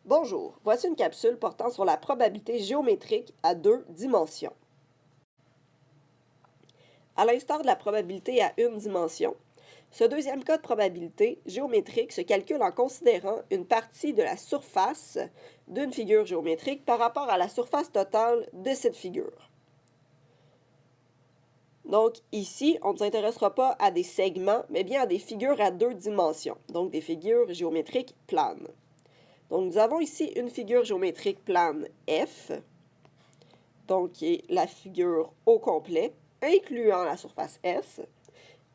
Bonjour, voici une capsule portant sur la probabilité géométrique à deux dimensions. À l'instar de la probabilité à une dimension, ce deuxième cas de probabilité géométrique se calcule en considérant une partie de la surface d'une figure géométrique par rapport à la surface totale de cette figure. Donc ici, on ne s'intéressera pas à des segments, mais bien à des figures à deux dimensions, donc des figures géométriques planes. Donc nous avons ici une figure géométrique plane F, donc qui est la figure au complet, incluant la surface S,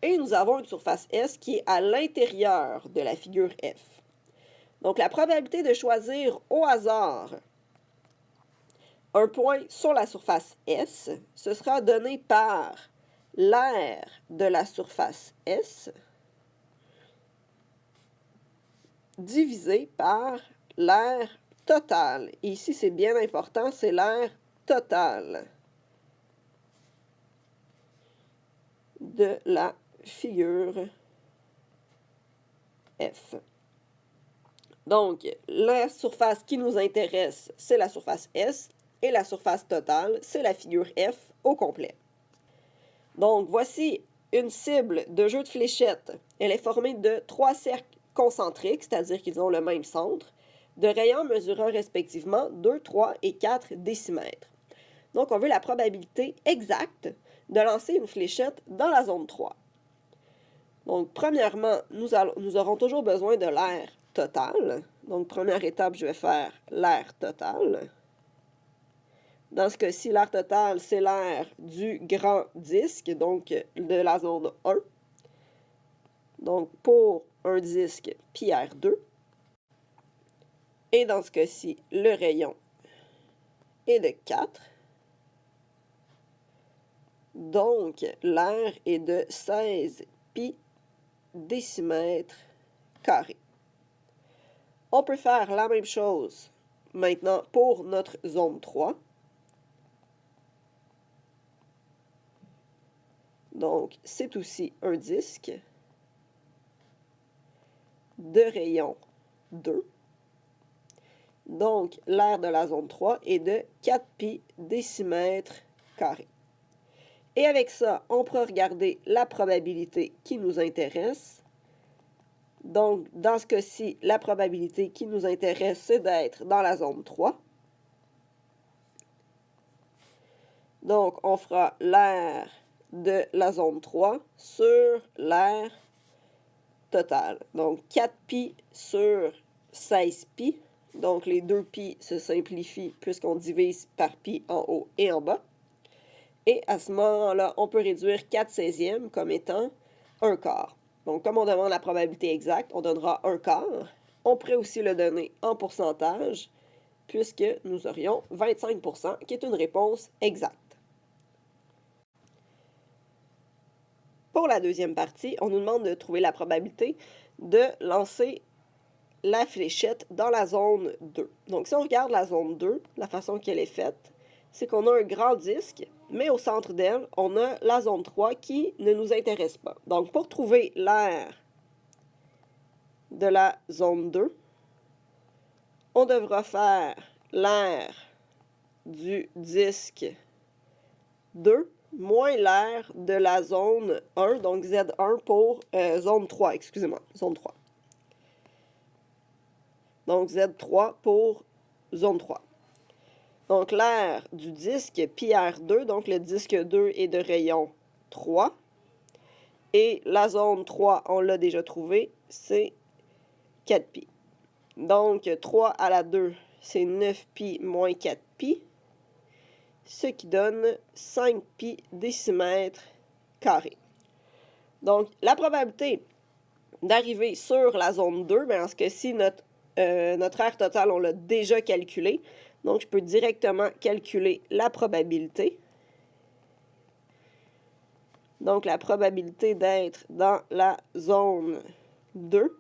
et nous avons une surface S qui est à l'intérieur de la figure F. Donc la probabilité de choisir au hasard un point sur la surface S, ce sera donné par l'aire de la surface S divisé par l'aire totale. Et ici, c'est bien important, c'est l'aire totale de la figure F. Donc, la surface qui nous intéresse, c'est la surface S, et la surface totale, c'est la figure F au complet. Donc, voici une cible de jeu de fléchettes. Elle est formée de 3 cercles concentriques, c'est-à-dire qu'ils ont le même centre, de rayons mesurant respectivement 2, 3 et 4 décimètres. Donc, on veut la probabilité exacte de lancer une fléchette dans la zone 3. Donc, premièrement, nous aurons toujours besoin de l'aire totale. Donc, première étape, je vais faire l'aire totale. Dans ce cas-ci, l'aire totale, c'est l'aire du grand disque, donc de la zone 1. Donc, pour un disque, pi R2. Et dans ce cas-ci, le rayon est de 4. Donc, l'aire est de 16 pi décimètres carrés. On peut faire la même chose maintenant pour notre zone 3. Donc, c'est aussi un disque de rayon 2. Donc, l'aire de la zone 3 est de 4 pi décimètres carrés. Et avec ça, on pourra regarder la probabilité qui nous intéresse. Donc, dans ce cas-ci, la probabilité qui nous intéresse, c'est d'être dans la zone 3. Donc, on fera l'aire de la zone 3 sur l'aire totale. Donc, 4 pi sur 16 pi. Donc, les 2 pi se simplifient puisqu'on divise par pi en haut et en bas. Et à ce moment-là, on peut réduire 4/16 comme étant un quart. Donc, comme on demande la probabilité exacte, on donnera un quart. On pourrait aussi le donner en pourcentage, puisque nous aurions 25%, qui est une réponse exacte. Pour la deuxième partie, on nous demande de trouver la probabilité de lancer la fléchette dans la zone 2. Donc, si on regarde la zone 2, la façon qu'elle est faite, c'est qu'on a un grand disque, mais au centre d'elle, on a la zone 3 qui ne nous intéresse pas. Donc, pour trouver l'aire de la zone 2, on devra faire l'aire du disque 2 moins l'aire de la zone 1, donc Z1 pour zone 3, excusez-moi, zone 3. Donc, Z3 pour zone 3. Donc, l'aire du disque, pi R2, donc le disque 2 est de rayon 3. Et la zone 3, on l'a déjà trouvé, c'est 4 pi. Donc, 3 à la 2, c'est 9 pi moins 4 pi, ce qui donne 5 pi décimètres carrés. Donc, la probabilité d'arriver sur la zone 2, bien, en ce cas-ci, notre aire totale, on l'a déjà calculé. Donc, je peux directement calculer la probabilité. Donc, la probabilité d'être dans la zone 2.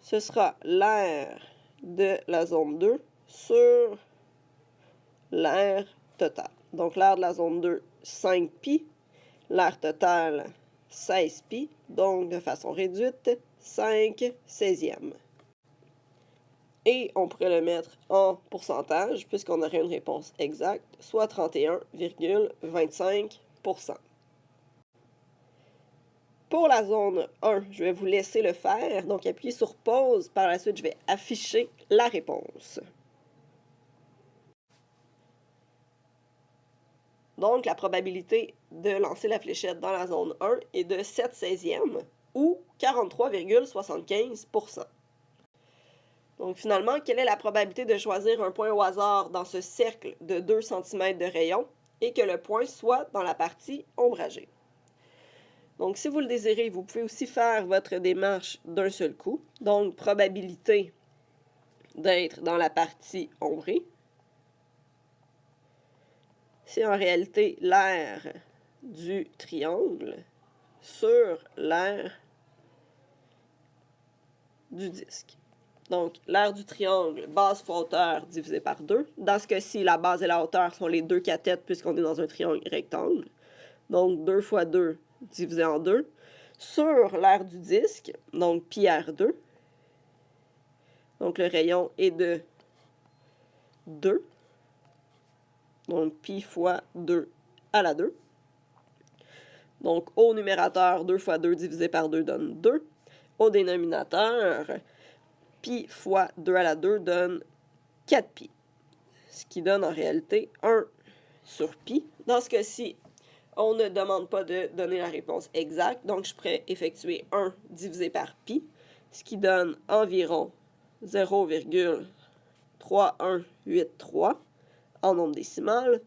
Ce sera l'aire de la zone 2 sur l'aire totale. Donc, l'aire de la zone 2, 5 pi. L'aire totale, 16 pi, donc de façon réduite, 5/16e. Et on pourrait le mettre en pourcentage, puisqu'on aurait une réponse exacte, soit 31,25%. Pour la zone 1, je vais vous laisser le faire, donc appuyez sur pause. Par la suite, je vais afficher la réponse. Donc, la probabilité de lancer la fléchette dans la zone 1 est de 7/16e ou 43,75%. Donc, finalement, quelle est la probabilité de choisir un point au hasard dans ce cercle de 2 cm de rayon et que le point soit dans la partie ombragée? Donc, si vous le désirez, vous pouvez aussi faire votre démarche d'un seul coup. Donc, probabilité d'être dans la partie ombrée. C'est en réalité l'aire du triangle sur l'aire du disque. Donc, l'aire du triangle, base fois hauteur divisé par 2. Dans ce cas-ci, la base et la hauteur sont les deux cathètes puisqu'on est dans un triangle rectangle. Donc, 2 fois 2 divisé en 2. Sur l'aire du disque, donc pi r2. Donc, le rayon est de 2. Donc, pi fois 2 à la 2. Donc, au numérateur, 2 fois 2 divisé par 2 donne 2. Au dénominateur, pi fois 2 à la 2 donne 4 pi. Ce qui donne en réalité 1 sur pi. Dans ce cas-ci, on ne demande pas de donner la réponse exacte. Donc, je pourrais effectuer 1 divisé par pi, ce qui donne environ 0,3183 en nombre décimal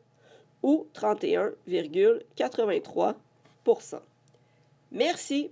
ou 31,83%. Merci!